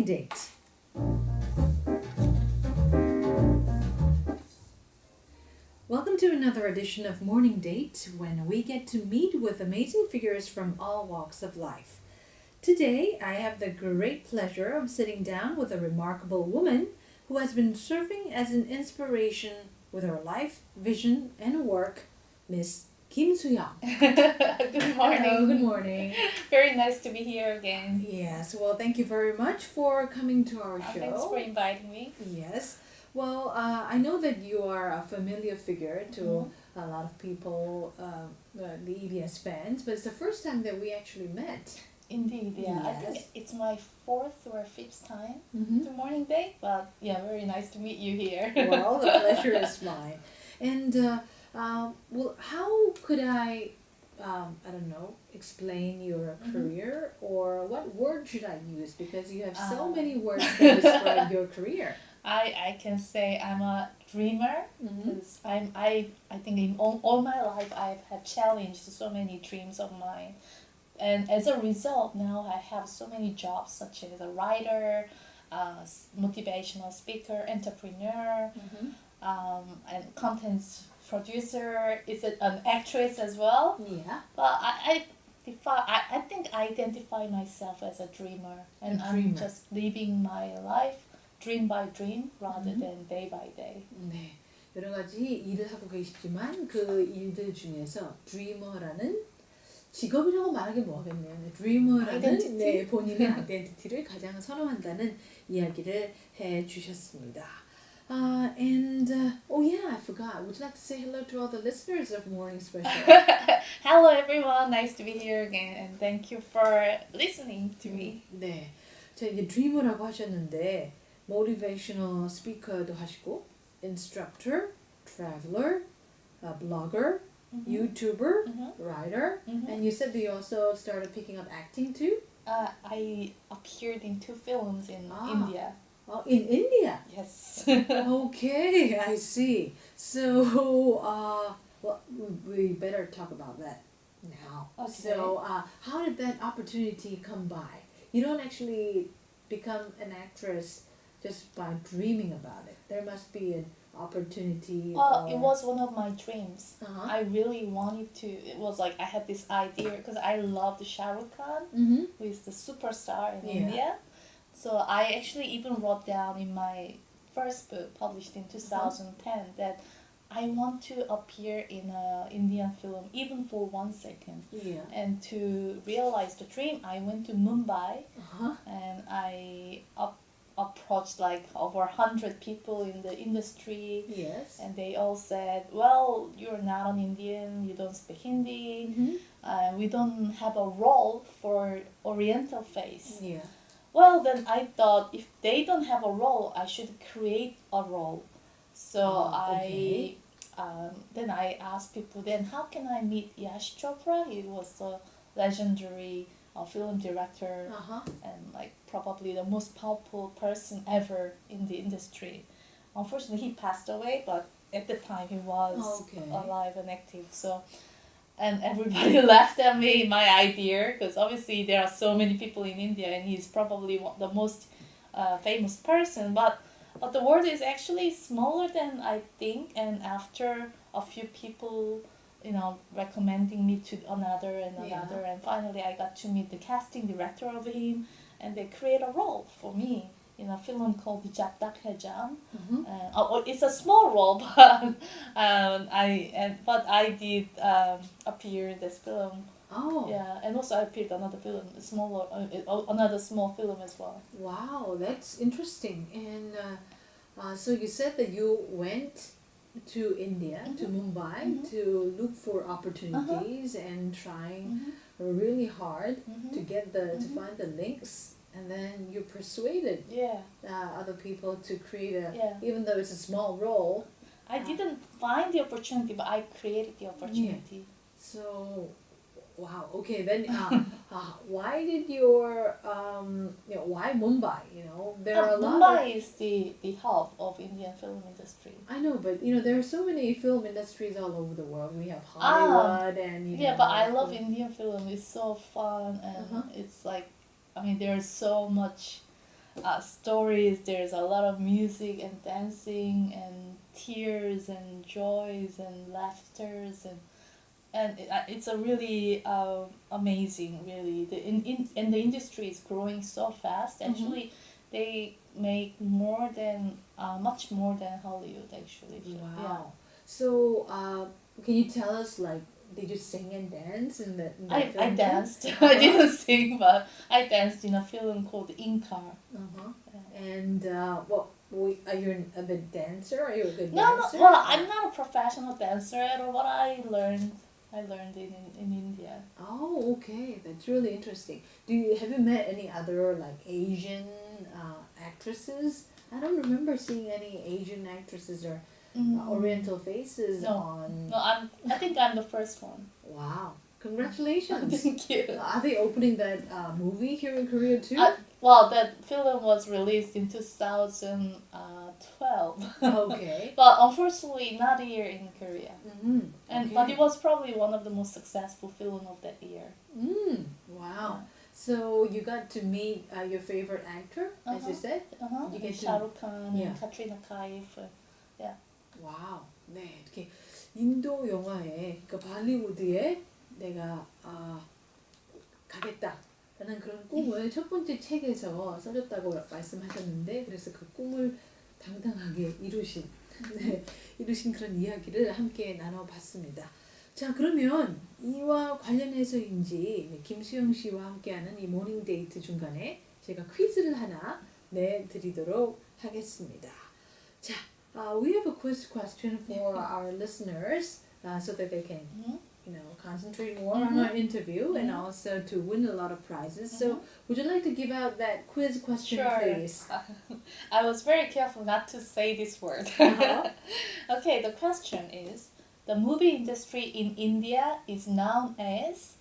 Date. Welcome to another edition of Morning Date, when we get to meet with amazing figures from all walks of life. Today, I have the great pleasure of sitting down with a remarkable woman who has been serving as an inspiration with her life, vision, and work, Miss Kim Suyoung. Good morning. Hello, good morning. Very nice to be here again. Yes, well, thank you very much for coming to our show. Thanks for inviting me. Yes. Well, I know that you are a familiar figure to a lot of people, the EBS fans, but it's the first time that we actually met. Indeed, yeah. I think Yes. it's my fourth or fifth time Mm-hmm. to Morning Day, but yeah, very nice to meet you here. Well, the pleasure is mine. And, well, how could I don't know, explain your career, or what word should I use? Because you have so many words that describe your career. I can say I'm a dreamer, Mm-hmm. because I think in all my life I've had challenged so many dreams of mine. And as a result, now I have so many jobs, such as a writer, motivational speaker, entrepreneur, and content producer. Is it an actress as well? Yeah. But I think I identify myself as a dreamer, and A I'm dreamer. just living my life dream by dream rather than day by day. 네, 여러 가지 일을 하고 계시지만 그 일들 중에서 드리머라는 직업이라고 말하기 뭐하겠네요. 네, 드리머라는 Identity? 네, 본인의 아이덴티티를 가장 선호한다는 이야기를 해주셨습니다. Oh yeah, I forgot. Would you like to say hello to all the listeners of Morning Special? Hello everyone, nice to be here again, and thank you for listening to me. 네, 자 이제 드리머라고 하셨는데 motivational speaker도 하시고, instructor, traveler, blogger, YouTuber, writer, and you said that you also started picking up acting too? I appeared in 2 films in India. Oh, in India? Yes. Okay, I see. So, well, we better talk about that now. Okay. So, how did that opportunity come by? You don't actually become an actress just by dreaming about it. There must be an opportunity. Well, or... it was one of my dreams. Uh-huh. I really wanted to. It was like I had this idea because I loved Shah Rukh Khan, Mm-hmm. who is the superstar in Yeah. India. So I actually even wrote down in my first book, published in 2010, that I want to appear in an Indian film even for 1 second. Yeah. And to realize the dream, I went to Mumbai Uh-huh. and I approached like over 100 people in the industry. Yes. And they all said, well, you're not an Indian, you don't speak Hindi, Mm-hmm. we don't have a role for Oriental face. Yeah. Well, then I thought if they don't have a role, I should create a role. So okay. then I asked people, then how can I meet Yash Chopra? He was a legendary film director Uh-huh. and like probably the most powerful person ever in the industry. Unfortunately, he passed away, but at the time he was Okay. alive and active. So, and everybody laughed at me, my idea, because obviously there are so many people in India, and he's probably the most famous person. But the world is actually smaller than I think. And after a few people, recommending me to another and another, and finally I got to meet the casting director of him, and they create a role for me in a film called Jab Tak Hai Jaan. Mm-hmm. It's a small role, but I did appear in this film. Oh. Yeah, and also I appeared another film, another small film as well. Wow, that's interesting. And so you said that you went to India, to Mumbai, to look for opportunities and trying really hard to get to find the links, and then you persuaded Yeah. other people to create Yeah. even though it's a small role. I didn't find the opportunity, but I created the opportunity. So, wow. Okay, then why did your why Mumbai? There are a lot. Mumbai is the hub of Indian film industry. I know, but there are so many film industries all over the world. We have Hollywood and Yeah, but I love Indian film. It's so fun and it's like, I mean, there's so much stories. There's a lot of music and dancing and tears and joys and laughters and it's a really amazing. Really, and the industry is growing so fast. Actually, they make more than much more than Hollywood. Actually, so, Wow. yeah. So, can you tell us, like, did you sing and dance in the I film too? danced. I didn't sing, but I danced in a film called Inca. Uh-huh. Yeah. And are you a good dancer? Are you a good No, dancer? well, I'm not a professional dancer at all. But I learned in India. Oh, okay. That's really interesting. Have you met any other like Asian actresses? I don't remember seeing any Asian actresses or Oriental faces No. on. No, I think I'm the first one. Wow! Congratulations. Thank you. Are they opening that movie here in Korea too? Well, that film was released in 2012. Okay. But unfortunately, not here in Korea. Mm-hmm. And but it was probably one of the most successful film of that year. Wow. So you got to meet your favorite actor, as you said? You get to- Shah Rukh Khan Yeah. and Katrina Kaif. 와우. 네, 이렇게 인도 영화에, 그러니까 발리우드에 내가 가겠다라는 그런 꿈을 첫 번째 책에서 써줬다고 말씀하셨는데, 그래서 그 꿈을 당당하게 이루신 그런 이야기를 함께 나눠봤습니다. 자, 그러면 이와 관련해서인지 김수영 씨와 함께하는 이 모닝 데이트 중간에 제가 퀴즈를 하나 내드리도록 하겠습니다. 자, we have a quiz question for our listeners so that they can, concentrate more on our interview and also to win a lot of prizes. So, would you like to give out that quiz question, Sure. please? I was very careful not to say this word. Uh-huh. Okay, the question is, the movie industry in India is known as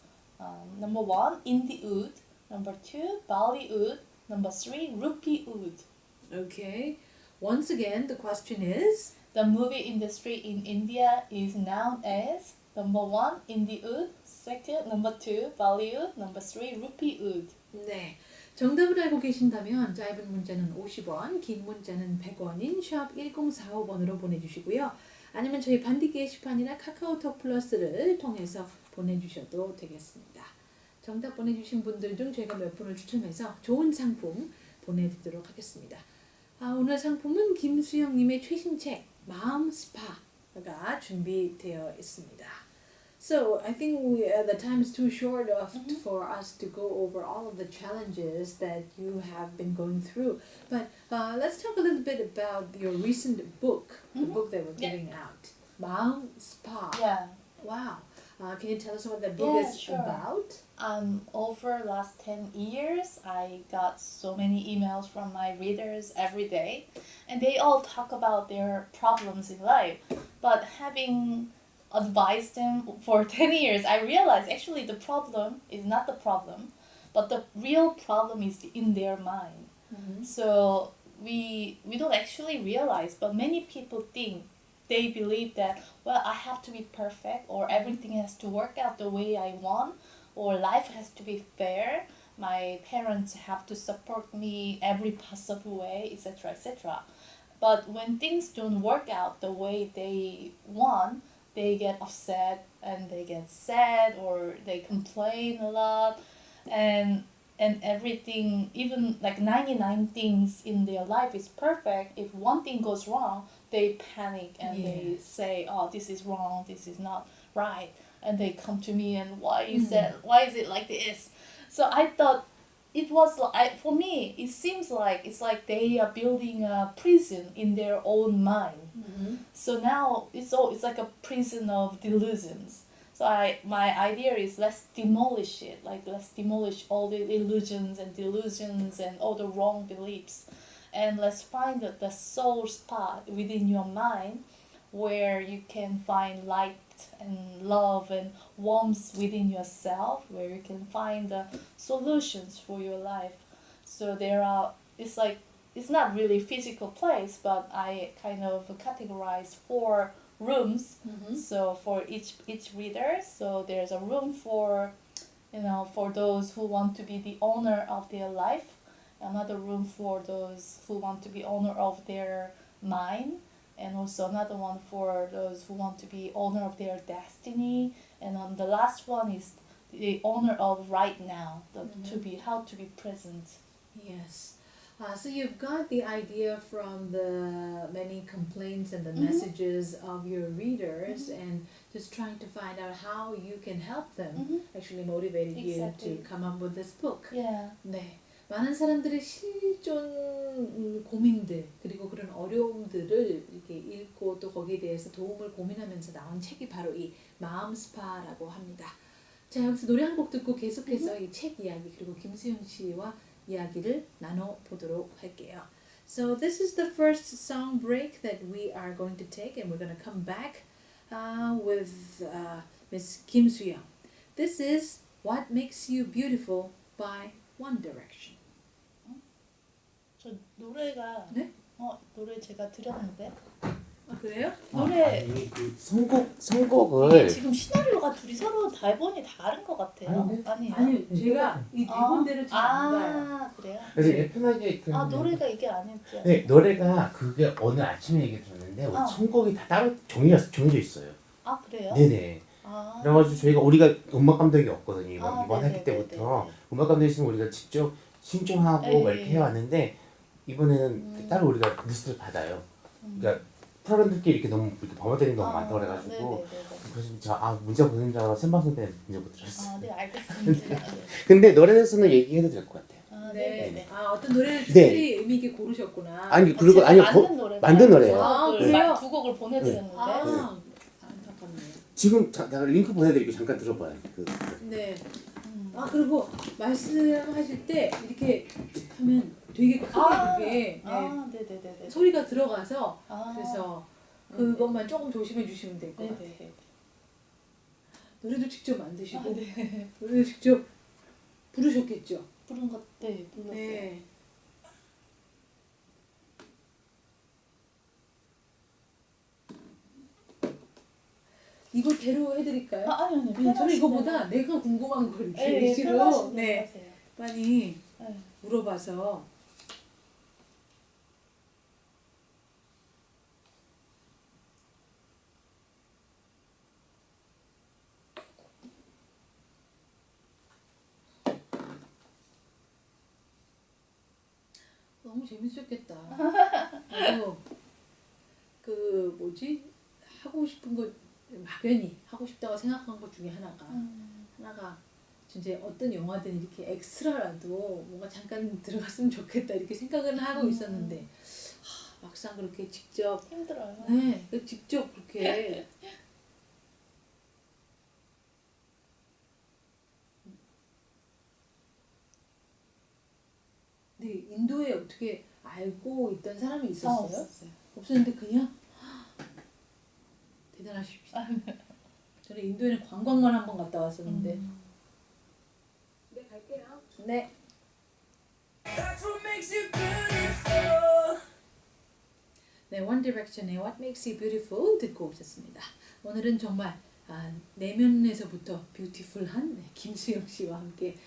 number 1, Indie-ood, number 2, Bollywood, number 3, Rupee-ood. Okay. Once again, the question is. The movie industry in India is known as number 1, Indie-ood, second, number 2, Bollywood, number 3, Rupee-ood. 네. 정답을 알고 계신다면 짧은 문자는 50원, 긴 문자는 100원인 샵 1045번으로 보내주시고요. 아니면 저희 반디 게시판이나 카카오톡 플러스를 통해서 보내주셔도 되겠습니다. 정답 보내주신 분들 중 저희가 몇 분을 추첨해서 좋은 상품 보내드리도록 하겠습니다. 오늘 상품은 김수영님의 최신 책 마음 스파가 준비되어 있습니다. So I think the time is too short for us to go over all of the challenges that you have been going through. But let's talk a little bit about your recent book, the book that we're giving out. 마음 스파. Yeah. Wow. Can you tell us what that book is sure. about? Over last 10 years, I got so many emails from my readers every day, and they all talk about their problems in life. But having advised them for 10 years, I realized actually the problem is not the problem, but the real problem is in their mind. So we don't actually realize, but many people think, they believe that, well, I have to be perfect, or everything has to work out the way I want, or life has to be fair, my parents have to support me every possible way, etc., etc. But when things don't work out the way they want, they get upset and they get sad or they complain a lot, and everything, even like 99 things in their life is perfect. If one thing goes wrong, they panic and they say, oh, this is wrong, this is not right, and they come to me and why is it like this? So I thought it was like, for me it seems like it's like they are building a prison in their own mind. So now it's like a prison of delusions. So my idea is, let's demolish it. Like, let's demolish all the illusions and delusions and all the wrong beliefs, and let's find the soul spot within your mind where you can find light and love and warmth within yourself, where you can find the solutions for your life. So it's not really physical place, but I kind of categorize 4 rooms. So for each reader, so there's a room for those who want to be the owner of their life, another room for those who want to be owner of their mind, and also another one for those who want to be owner of their destiny, and the last one is the owner of right now, to be how to be present. Yes. So you've got the idea from the many complaints and the messages of your readers and just trying to find out how you can help them actually motivated you Exactly. to come up with this book. Yeah. 네. 많은 사람들의 실존 고민들 그리고 그런 어려움들을 이렇게 읽고 또 거기에 대해서 도움을 고민하면서 나온 책이 바로 이 마음 스파라고 합니다. 자, 여기서 노래 한 곡 듣고 계속해서 이 책 이야기 그리고 김수영 씨와 이야기를 나눠보도록 할게요. So this is the first song break that we are going to take and we're going to come back with Miss Kim Suyoung. This is What Makes You Beautiful by One Direction. 저 노래가 네? 노래 제가 드렸는데 아, 그래요? 노래 아니 그 선곡을 이게 지금 시나리오가 둘이 서로 대본이 다른 것 같아요. 아니에요? 아니, 제가 이 대본대로 잘 안 가요. 그래요? 그래서 이게 편하게 그 노래가 이게 아니었죠. 네 노래가 그게 어느 아침에 얘기 들었는데 선곡이 다 따로 정해져 있어요. 아 그래요? 네네. 아. 그래가지고 저희가 우리가 음악 감독이 없거든요. 이번 네네네네. 학기 때부터 음악 감독이 있으면 우리가 직접 신청하고 막 이렇게 해왔는데 이번에는 따로 우리가 리스트를 받아요. 그러니까 프로그램들끼리 이렇게 너무 이렇게 범어되는 게 너무 많다고 그래가지고 그래서 문자 보낸 줄 알아 생방송 때 문자 못 드렸어요. 네 알겠습니다. 근데 노래에서는 얘기해도 될 것 같아요. 네네네. 어떤 노래를 네. 특별히 의미 있게 고르셨구나. 아니 그리고 아니요 만든 노래예요. 그래요? 두 곡을 보내드렸는데. 안타깝네요. 지금 내가 링크 보내드리고 잠깐 들어봐요. 네. 그리고 말씀하실 때 이렇게 하면 되게 크게 그게 네네네네. 소리가 들어가서 그래서 그것만 조금 조심해 주시면 될 것 같아요. 네네. 노래도 직접 만드시고 네. 노래도 직접 부르셨겠죠? 부른 것, 네 불렀어요. 네. 이거대로 해드릴까요? 아니요. 저는 이거보다 내가 궁금한 걸 이렇게 위주로 많이 물어봐서 너무 재밌었겠다. 나도 그 뭐지 하고 싶은 거 막연히 하고 싶다고 생각한 것 중에 하나가 진짜 어떤 영화든 이렇게 엑스트라라도 뭔가 잠깐 들어갔으면 좋겠다 이렇게 생각은 하고 있었는데 막상 그렇게 직접 힘들어요. 네, 직접 그렇게 네, 인도에 어떻게 알고 있던 사람이 있었어요? 없었는데 그냥 대단하십니다. 저는 인도에는 관광만 한 번 갔다 왔었는데. 네, 갈게요. 네. 네, One Direction의 What Makes You Beautiful 듣고 오셨습니다. 오늘은 정말 내면에서부터 뷰티풀한 김수영 씨와 함께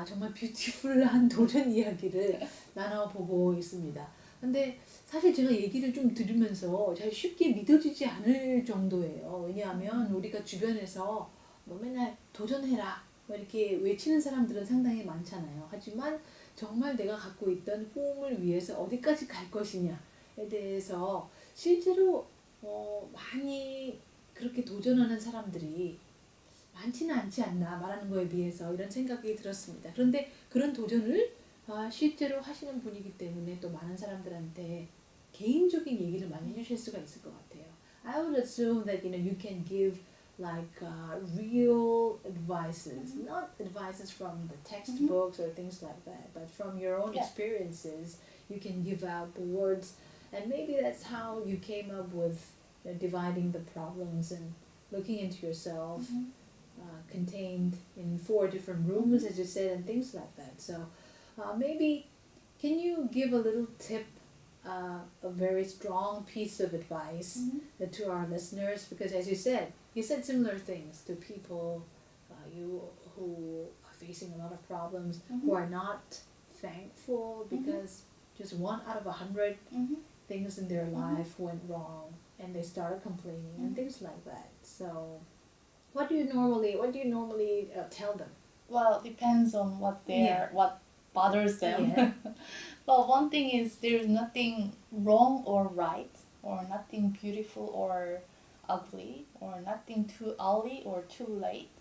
정말 뷰티풀한 도전 이야기를 나눠보고 있습니다. 근데 사실 제가 얘기를 좀 들으면서 잘 쉽게 믿어지지 않을 정도예요. 왜냐하면 우리가 주변에서 뭐 맨날 도전해라 뭐 이렇게 외치는 사람들은 상당히 많잖아요. 하지만 정말 내가 갖고 있던 꿈을 위해서 어디까지 갈 것이냐에 대해서 실제로 많이 그렇게 도전하는 사람들이 많지는 않지 않나 말하는 거에 비해서 이런 생각이 들었습니다. 그런데 그런 도전을 실제로 하시는 분이기 때문에 또 많은 사람들한테 개인적인 얘기를 많이 해주실 수가 있을 것 같아요. I would assume that you can give like real advices, not advices from the textbooks or things like that, but from your own experiences. You can give out the words, and maybe that's how you came up with dividing the problems and looking into yourself. Contained in 4 different rooms, as you said, and things like that. So maybe can you give a little tip, a very strong piece of advice to our listeners? Because as you said similar things to people who are facing a lot of problems, who are not thankful because just 1 out of 100 things in their life went wrong and they started complaining and things like that. So what do you normally tell them? Well, depends on what what bothers them. Yeah. But one thing is there's nothing wrong or right, or nothing beautiful or ugly, or nothing too early or too late.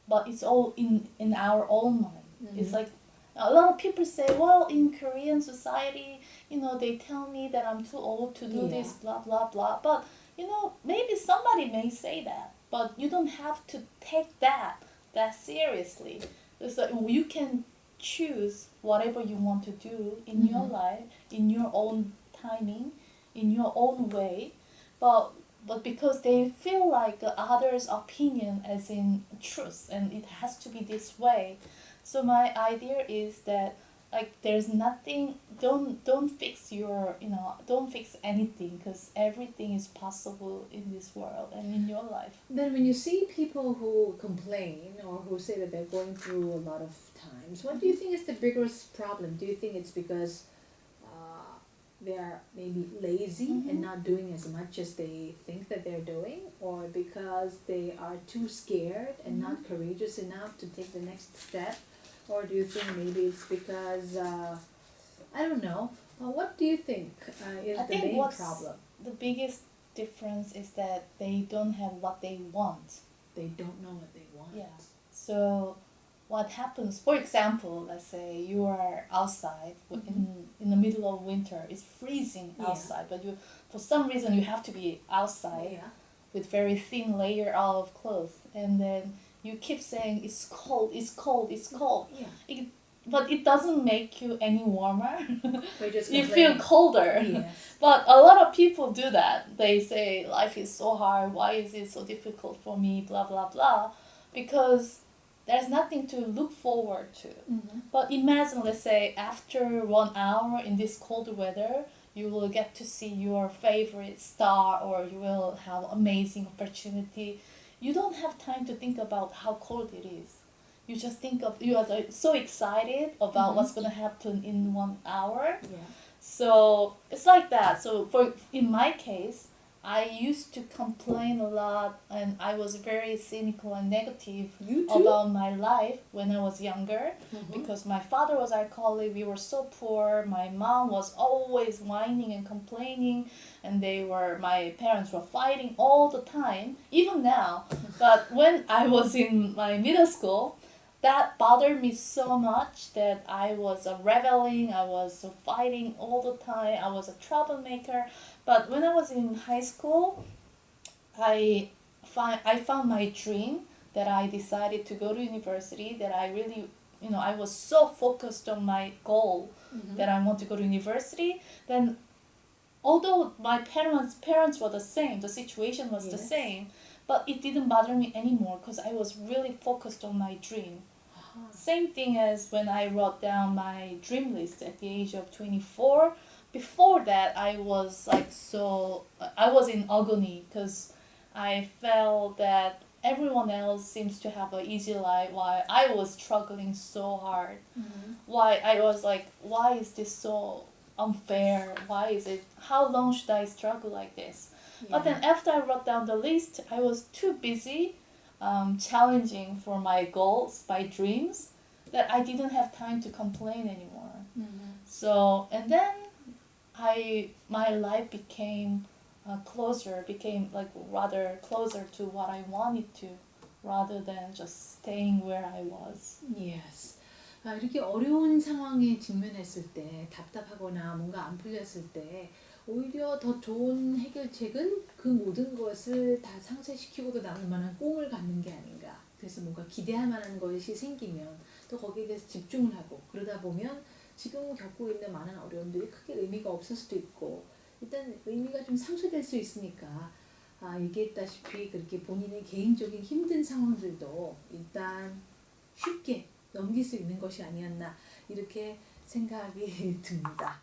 But it's all in our own mind. It's like a lot of people say, well, in Korean society, they tell me that I'm too old to do this, blah, blah, blah. But, maybe somebody may say that, but you don't have to take that seriously. It's like you can choose whatever you want to do in your life, in your own timing, in your own way. But because they feel like others' opinion as in truth and it has to be this way. So my idea is that there's nothing, don't fix don't fix anything, because everything is possible in this world and in your life. Then when you see people who complain or who say that they're going through a lot of times, what do you think is the biggest problem? Do you think it's because they're maybe lazy and not doing as much as they think that they're doing, or because they are too scared and not courageous enough to take the next step? Or do you think maybe it's because, I don't know, what do you think is the main problem? The biggest difference is that they don't have what they want. They don't know what they want. Yeah. So what happens, for example, let's say you are outside in the middle of winter, it's freezing outside, but for some reason you have to be outside with very thin layer of clothes, and then you keep saying it's cold, it's cold, it's cold. Yeah. But it doesn't make you any warmer. You complaining. feel colder. Yes. But a lot of people do that. They say life is so hard, why is it so difficult for me, blah, blah, blah. Because there's nothing to look forward to. But imagine, let's say, after 1 hour in this cold weather, you will get to see your favorite star, or you will have amazing opportunity. You don't have time to think about how cold it is. You just you are so excited about what's going to happen in 1 hour. Yeah. So it's like that. So in my case, I used to complain a lot, and I was very cynical and negative about my life when I was younger, because my father was alcoholic, we were so poor, my mom was always whining and complaining, and my parents were fighting all the time, even now. But when I was in my middle school, that bothered me so much that I was rebelling, I was fighting all the time, I was a troublemaker. But when I was in high school, I found my dream, that I decided to go to university, that I really, I was so focused on my goal that I want to go to university. Then although my parents were the same, the situation was the same, but it didn't bother me anymore because I was really focused on my dream. Same thing as when I wrote down my dream list at the age of 24. Before that, I was I was in agony because I felt that everyone else seems to have an easy life while I was struggling so hard. Why I was like, why is this so unfair? Why is it? How long should I struggle like this? But then after I wrote down the list, I was too busy challenging for my goals, my dreams, that I didn't have time to complain anymore. So, and then my life became rather closer to what I wanted to, rather than just staying where I was. Yes. 이렇게 어려운 상황에 직면했을 때, 답답하거나 뭔가 안 풀렸을 때, 오히려 더 좋은 해결책은 그 모든 것을 다 상쇄시키고도 남을 만한 꿈을 갖는 게 아닌가. 그래서 뭔가 기대할 만한 것이 생기면 또 거기에 대해서 집중을 하고, 그러다 보면 지금 겪고 있는 많은 어려움들이 크게 의미가 없을 수도 있고, 일단 의미가 좀 상쇄될 수 있으니까, 얘기했다시피 그렇게 본인의 개인적인 힘든 상황들도 일단 쉽게 넘길 수 있는 것이 아니었나, 이렇게 생각이 듭니다.